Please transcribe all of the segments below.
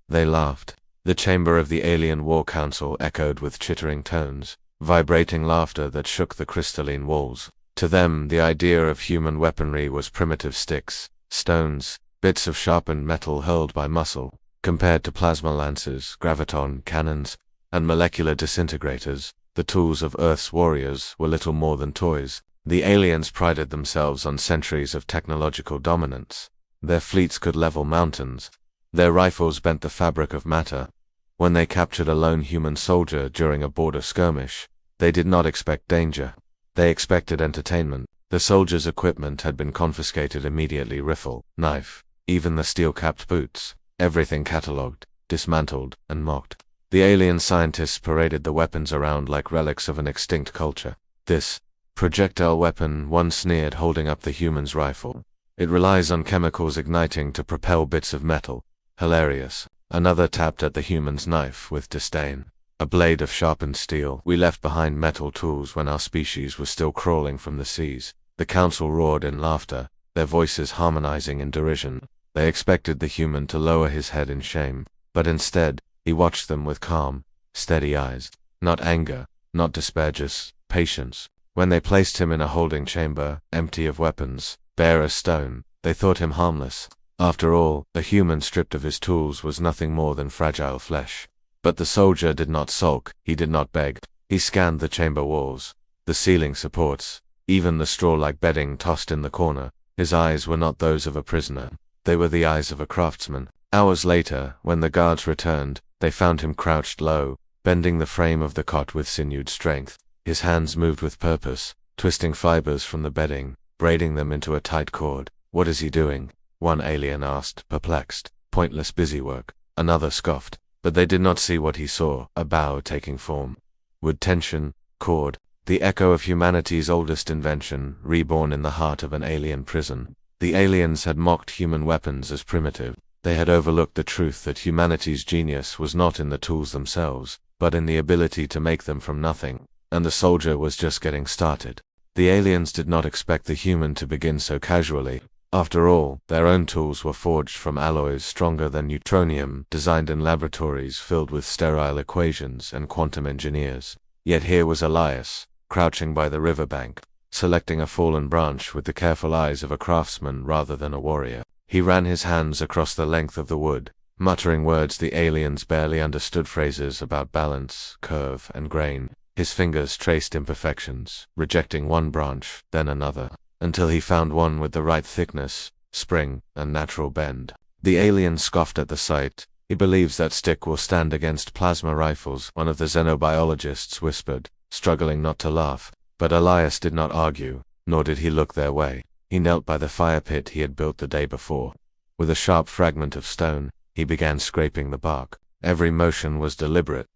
They laughed. The chamber of the alien war council echoed with chittering tones, vibrating laughter that shook the crystalline walls. To them, the idea of human weaponry was primitive sticks, stones, bits of sharpened metal hurled by muscle. Compared to plasma lances, graviton cannons, and molecular disintegrators, the tools of Earth's warriors were little more than toys. The aliens prided themselves on centuries of technological dominance. Their fleets could level mountains. Their rifles bent the fabric of matter. When they captured a lone human soldier during a border skirmish, they did not expect danger. They expected entertainment. The soldier's equipment had been confiscated immediately: rifle, knife, even the steel-capped boots. Everything catalogued, dismantled, and mocked. The alien scientists paraded the weapons around like relics of an extinct culture. This projectile weapon, one sneered, holding up the human's rifle. It relies on chemicals igniting to propel bits of metal. Hilarious. Another tapped at the human's knife with disdain. A blade of sharpened steel. We left behind metal tools when our species was still crawling from the seas. The council roared in laughter, their voices harmonizing in derision. They expected the human to lower his head in shame, but instead, he watched them with calm, steady eyes. Not anger, not despair, just patience. When they placed him in a holding chamber, empty of weapons, bare as stone, they thought him harmless. After all, a human stripped of his tools was nothing more than fragile flesh. But the soldier did not sulk, he did not beg. He scanned the chamber walls, the ceiling supports, even the straw-like bedding tossed in the corner. His eyes were not those of a prisoner. They were the eyes of a craftsman. Hours later, when the guards returned, they found him crouched low, bending the frame of the cot with sinewed strength. His hands moved with purpose, twisting fibers from the bedding, braiding them into a tight cord. "What is he doing?" one alien asked, perplexed. "Pointless busywork." Another scoffed. But they did not see what he saw: a bow taking form. Wood tension, cord, the echo of humanity's oldest invention, reborn in the heart of an alien prison. The aliens had mocked human weapons as primitive. They had overlooked the truth that humanity's genius was not in the tools themselves, but in the ability to make them from nothing. And the soldier was just getting started. The aliens did not expect the human to begin so casually. After all, their own tools were forged from alloys stronger than neutronium, designed in laboratories filled with sterile equations and quantum engineers. Yet here was Elias, crouching by the riverbank, selecting a fallen branch with the careful eyes of a craftsman rather than a warrior. He ran his hands across the length of the wood, muttering words the aliens barely understood, phrases about balance, curve, and grain. His fingers traced imperfections, rejecting one branch, then another, until he found one with the right thickness, spring, and natural bend. The alien scoffed at the sight. "He believes that stick will stand against plasma rifles," one of the xenobiologists whispered, struggling not to laugh. But Elias did not argue, nor did he look their way. He knelt by the fire pit he had built the day before. With a sharp fragment of stone, he began scraping the bark. Every motion was deliberate.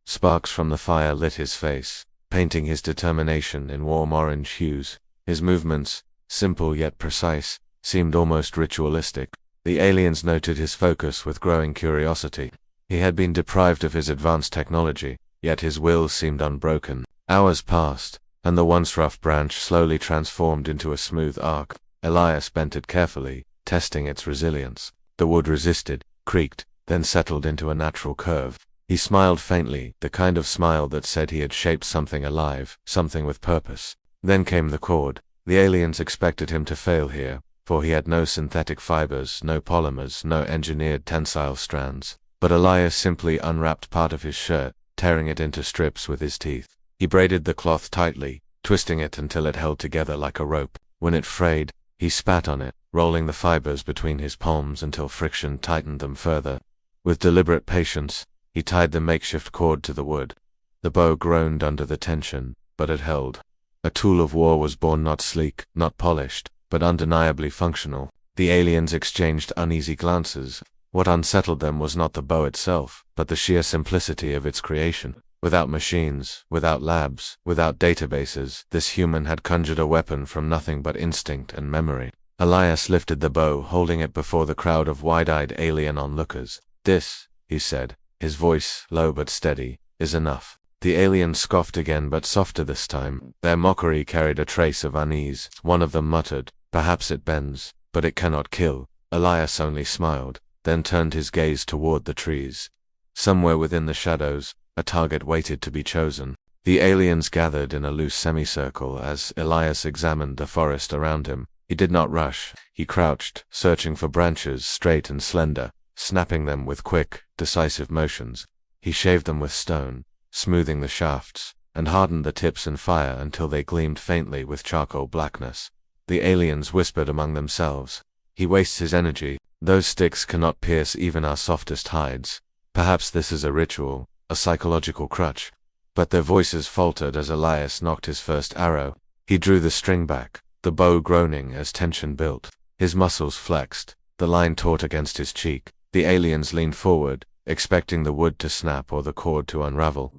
Sparks from the fire lit his face, painting his determination in warm orange hues. His movements, simple yet precise, seemed almost ritualistic. The aliens noted his focus with growing curiosity. He had been deprived of his advanced technology, yet his will seemed unbroken. Hours passed, and the once rough branch slowly transformed into a smooth arc. Elias bent it carefully, testing its resilience. The wood resisted, creaked, then settled into a natural curve. He smiled faintly, the kind of smile that said he had shaped something alive, something with purpose. Then came the cord. The aliens expected him to fail here, for he had no synthetic fibers, no polymers, no engineered tensile strands. But Elias simply unwrapped part of his shirt, tearing it into strips with his teeth. He braided the cloth tightly, twisting it until it held together like a rope. When it frayed, he spat on it, rolling the fibers between his palms until friction tightened them further. With deliberate patience, he tied the makeshift cord to the wood. The bow groaned under the tension, but it held. A tool of war was born, not sleek, not polished, but undeniably functional. The aliens exchanged uneasy glances. What unsettled them was not the bow itself, but the sheer simplicity of its creation. Without machines, without labs, without databases, this human had conjured a weapon from nothing but instinct and memory. Elias lifted the bow, holding it before the crowd of wide-eyed alien onlookers. "This," he said, his voice low but steady, "is enough." The aliens scoffed again, but softer this time. Their mockery carried a trace of unease. One of them muttered, "Perhaps it bends, but it cannot kill." Elias only smiled. then turned his gaze toward the trees. Somewhere within the shadows, a target waited to be chosen. The aliens gathered in a loose semicircle as Elias examined the forest around him. He did not rush. He crouched, searching for branches straight and slender, snapping them with quick, decisive motions. He shaved them with stone, smoothing the shafts, and hardened the tips in fire until they gleamed faintly with charcoal blackness. The aliens whispered among themselves. He wastes his energy. Those sticks cannot pierce even our softest hides. Perhaps this is a ritual, a psychological crutch. But their voices faltered as Elias knocked his first arrow. He drew the string back, the bow groaning as tension built. His muscles flexed, the line taut against his cheek. The aliens leaned forward, expecting the wood to snap or the cord to unravel.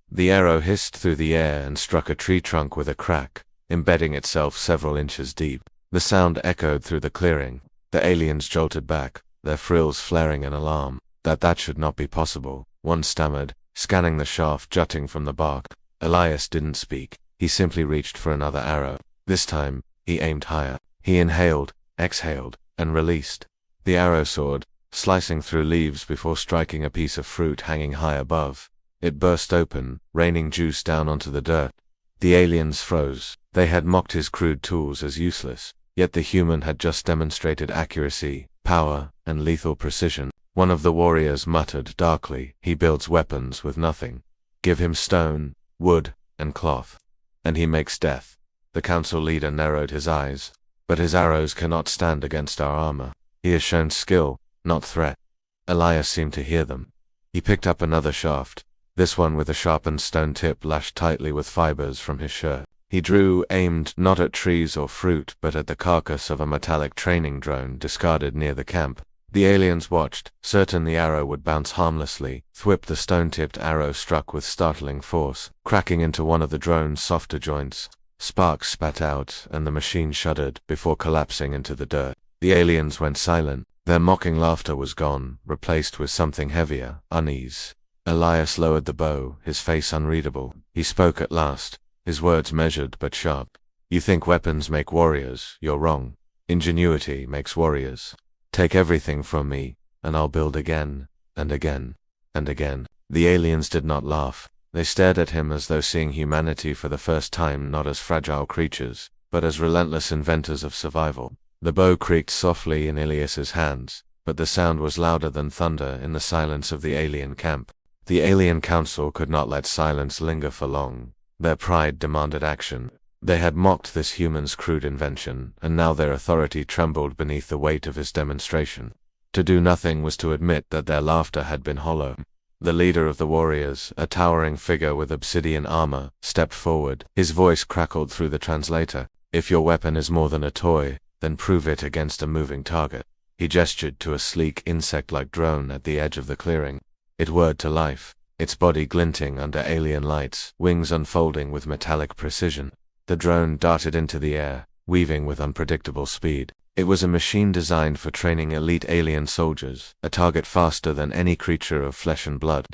The arrow hissed through the air and struck a tree trunk with a crack, embedding itself several inches deep. The sound echoed through the clearing. The aliens jolted back, their frills flaring in alarm. That should not be possible, one stammered, scanning the shaft jutting from the bark. Elias didn't speak. He simply reached for another arrow. This time, he aimed higher. He inhaled, exhaled, and released. The arrow soared, slicing through leaves before striking a piece of fruit hanging high above. It burst open, raining juice down onto the dirt. The aliens froze. They had mocked his crude tools as useless, yet the human had just demonstrated accuracy, power, and lethal precision. One of the warriors muttered darkly, "He builds weapons with nothing. Give him stone, wood, and cloth, and he makes death." The council leader narrowed his eyes. "But his arrows cannot stand against our armor. He has shown skill, not threat." Elias seemed to hear them. He picked up another shaft, this one with a sharpened stone tip lashed tightly with fibers from his shirt. He drew, aimed not at trees or fruit but at the carcass of a metallic training drone discarded near the camp. The aliens watched, certain the arrow would bounce harmlessly. Thwip, the stone-tipped arrow struck with startling force, cracking into one of the drone's softer joints. Sparks spat out, and the machine shuddered before collapsing into the dirt. The aliens went silent. Their mocking laughter was gone, replaced with something heavier, unease. Elias lowered the bow, his face unreadable. He spoke at last, his words measured but sharp. "You think weapons make warriors, you're wrong. Ingenuity makes warriors. Take everything from me, and I'll build again, and again, and again." The aliens did not laugh. They stared at him as though seeing humanity for the first time not as fragile creatures, but as relentless inventors of survival. The bow creaked softly in Elias's hands, but the sound was louder than thunder in the silence of the alien camp. The alien council could not let silence linger for long. Their pride demanded action. They had mocked this human's crude invention, and now their authority trembled beneath the weight of his demonstration. To do nothing was to admit that their laughter had been hollow. The leader of the warriors, a towering figure with obsidian armor, stepped forward. His voice crackled through the translator. "If your weapon is more than a toy, then prove it against a moving target." He gestured to a sleek insect-like drone at the edge of the clearing. It whirred to life, its body glinting under alien lights, wings unfolding with metallic precision. The drone darted into the air, weaving with unpredictable speed. It was a machine designed for training elite alien soldiers, a target faster than any creature of flesh and blood.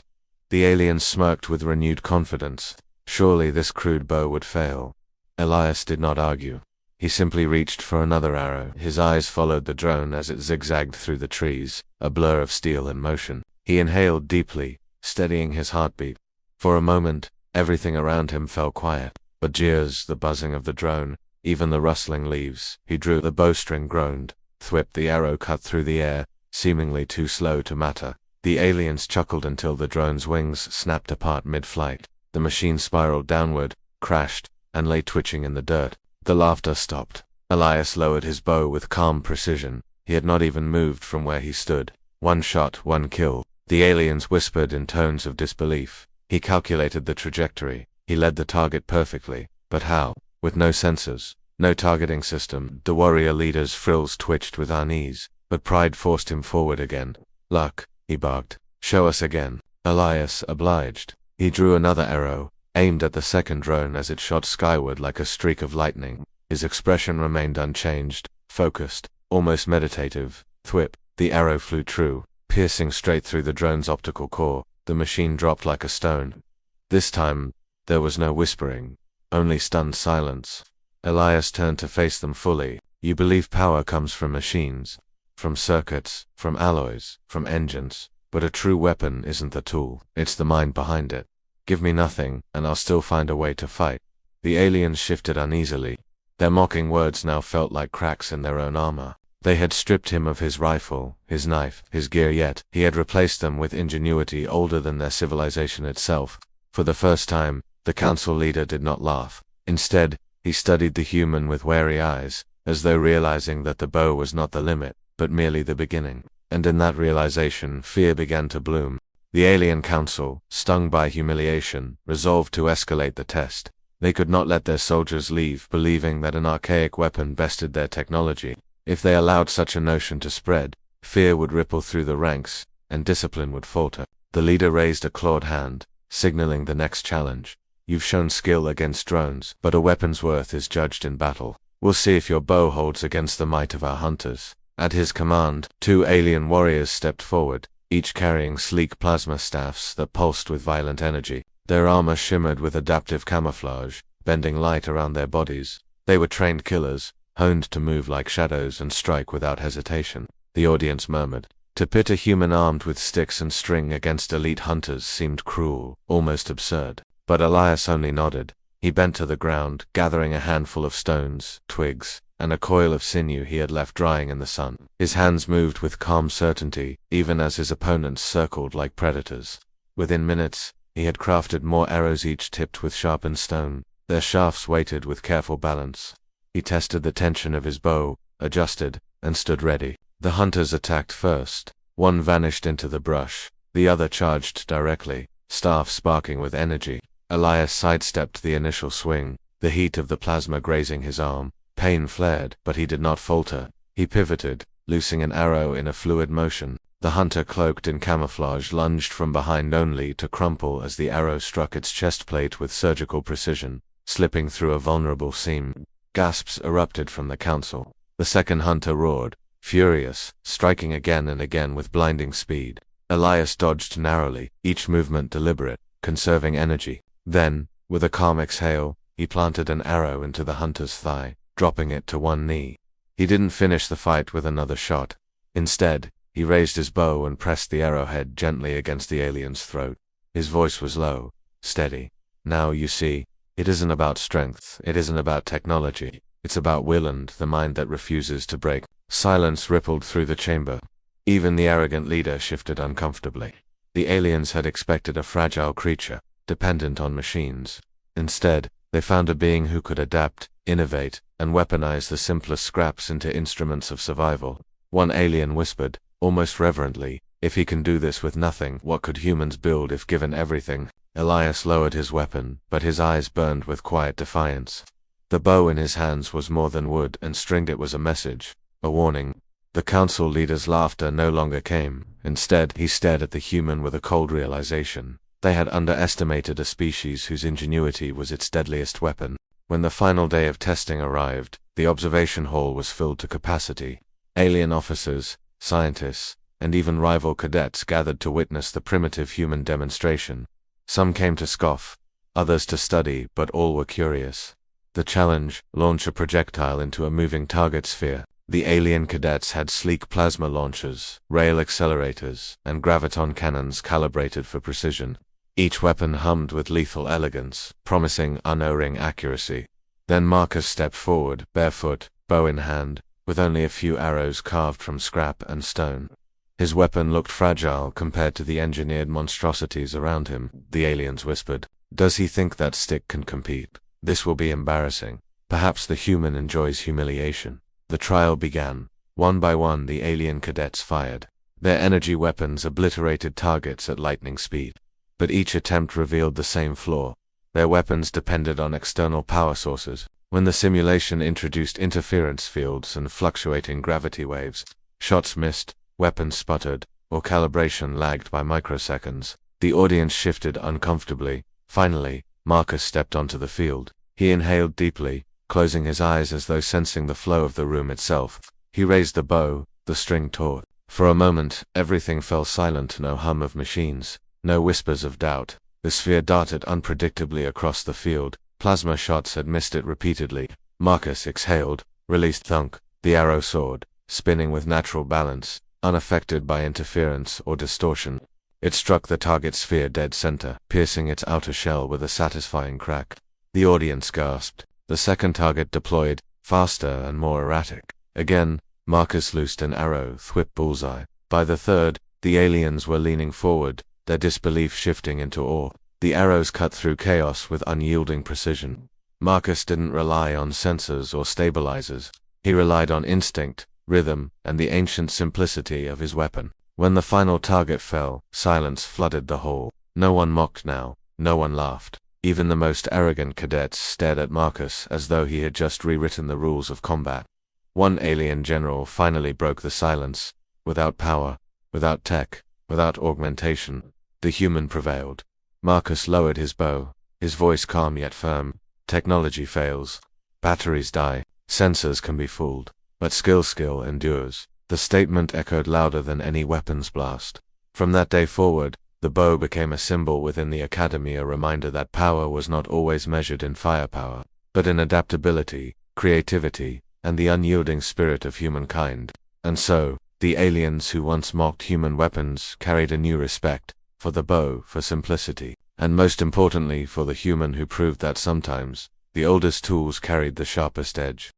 The aliens smirked with renewed confidence. Surely this crude bow would fail. Elias did not argue. He simply reached for another arrow. His eyes followed the drone as it zigzagged through the trees, a blur of steel in motion. He inhaled deeply, steadying his heartbeat. For a moment, everything around him fell quiet. But jeers, the buzzing of the drone, even the rustling leaves. He drew. The bowstring groaned. Thwip, the arrow cut through the air, seemingly too slow to matter. The aliens chuckled until the drone's wings snapped apart mid-flight. The machine spiraled downward, crashed, and lay twitching in the dirt. The laughter stopped. Elias lowered his bow with calm precision. He had not even moved from where he stood. One shot, one kill. The aliens whispered in tones of disbelief. He calculated the trajectory. He led the target perfectly. But how? With no sensors, no targeting system. The warrior leader's frills twitched with unease, but pride forced him forward again. "Luck," he barked. "Show us again." Elias obliged. He drew another arrow, aimed at the second drone as it shot skyward like a streak of lightning. His expression remained unchanged, focused, almost meditative. Thwip, the arrow flew true, piercing straight through the drone's optical core. The machine dropped like a stone. This time, there was no whispering, only stunned silence. Elias turned to face them fully. "You believe power comes from machines. from circuits, from alloys, from engines. But a true weapon isn't the tool, it's the mind behind it. Give me nothing, and I'll still find a way to fight. The aliens shifted uneasily. Their mocking words now felt like cracks in their own armor. They had stripped him of his rifle, his knife, his gear, yet he had replaced them with ingenuity older than their civilization itself. For the first time, the council leader did not laugh. Instead, he studied the human with wary eyes, as though realizing that the bow was not the limit, but merely the beginning. And in that realization, fear began to bloom. The alien council, stung by humiliation, resolved to escalate the test. They could not let their soldiers leave, believing that an archaic weapon bested their technology. If they allowed such a notion to spread, fear would ripple through the ranks, and discipline would falter. The leader raised a clawed hand, signaling the next challenge. You've shown skill against drones, but a weapon's worth is judged in battle. We'll see if your bow holds against the might of our hunters. At his command, 2 alien warriors stepped forward, each carrying sleek plasma staffs that pulsed with violent energy. Their armor shimmered with adaptive camouflage, bending light around their bodies. They were trained killers, honed to move like shadows and strike without hesitation. The audience murmured. To pit a human armed with sticks and string against elite hunters seemed cruel, almost absurd. But Elias only nodded. He bent to the ground, gathering a handful of stones, twigs, and a coil of sinew he had left drying in the sun. His hands moved with calm certainty, even as his opponents circled like predators. Within minutes, he had crafted more arrows, each tipped with sharpened stone, their shafts weighted with careful balance. He tested the tension of his bow, adjusted, and stood ready. The hunters attacked first. One vanished into the brush, the other charged directly, staff sparking with energy. Elias sidestepped the initial swing, the heat of the plasma grazing his arm. Pain flared, but he did not falter. He pivoted, loosing an arrow in a fluid motion. The hunter cloaked in camouflage lunged from behind only to crumple as the arrow struck its chest plate with surgical precision, slipping through a vulnerable seam. Gasps erupted from the council. The second hunter roared, furious, striking again and again with blinding speed. Elias dodged narrowly, each movement deliberate, conserving energy. Then, with a calm exhale, he planted an arrow into the hunter's thigh, dropping it to one knee. He didn't finish the fight with another shot. Instead, he raised his bow and pressed the arrowhead gently against the alien's throat. His voice was low, steady. Now, you see, it isn't about strength, it isn't about technology. It's about will and the mind that refuses to break. Silence rippled through the chamber. Even the arrogant leader shifted uncomfortably. The aliens had expected a fragile creature, dependent on machines. Instead, they found a being who could adapt, innovate, and weaponize the simplest scraps into instruments of survival. One alien whispered, almost reverently, if he can do this with nothing, what could humans build if given everything? Elias lowered his weapon, but his eyes burned with quiet defiance. The bow in his hands was more than wood and stringed. It was a message, a warning. The council leader's laughter no longer came. Instead, he stared at the human with a cold realization. They had underestimated a species whose ingenuity was its deadliest weapon. When the final day of testing arrived, the observation hall was filled to capacity. Alien officers, scientists, and even rival cadets gathered to witness the primitive human demonstration. Some came to scoff, others to study, but all were curious. The challenge: launch a projectile into a moving target sphere. The alien cadets had sleek plasma launchers, rail accelerators, and graviton cannons calibrated for precision. Each weapon hummed with lethal elegance, promising unerring accuracy. Then Marcus stepped forward, barefoot, bow in hand, with only a few arrows carved from scrap and stone. His weapon looked fragile compared to the engineered monstrosities around him. The aliens whispered, "Does he think that stick can compete? This will be embarrassing." Perhaps the human enjoys humiliation. The trial began. One by one the alien cadets fired. Their energy weapons obliterated targets at lightning speed. But each attempt revealed the same flaw. Their weapons depended on external power sources. When the simulation introduced interference fields and fluctuating gravity waves, shots missed, weapons sputtered, or calibration lagged by microseconds. The audience shifted uncomfortably. Finally, Marcus stepped onto the field. He inhaled deeply, closing his eyes as though sensing the flow of the room itself. He raised the bow, the string taut. For a moment, everything fell silent. No hum of machines, no whispers of doubt. The sphere darted unpredictably across the field. Plasma shots had missed it repeatedly. Marcus exhaled, released thunk. The arrow soared, spinning with natural balance, unaffected by interference or distortion. It struck the target sphere dead center, piercing its outer shell with a satisfying crack. The audience gasped. The second target deployed, faster and more erratic. Again, Marcus loosed an arrow, thwip bullseye. By the third, the aliens were leaning forward, their disbelief shifting into awe. The arrows cut through chaos with unyielding precision. Marcus didn't rely on sensors or stabilizers. He relied on instinct, rhythm, and the ancient simplicity of his weapon. When the final target fell, silence flooded the hall. No one mocked now, no one laughed. Even the most arrogant cadets stared at Marcus as though he had just rewritten the rules of combat. One alien general finally broke the silence. Without power, without tech, without augmentation, the human prevailed. Marcus lowered his bow, his voice calm yet firm. Technology fails. Batteries die. Sensors can be fooled. But skill endures. The statement echoed louder than any weapons blast. From that day forward, the bow became a symbol within the academy, a reminder that power was not always measured in firepower, but in adaptability, creativity, and the unyielding spirit of humankind. And so, the aliens who once mocked human weapons carried a new respect for the bow, for simplicity, and most importantly for the human who proved that sometimes, the oldest tools carried the sharpest edge.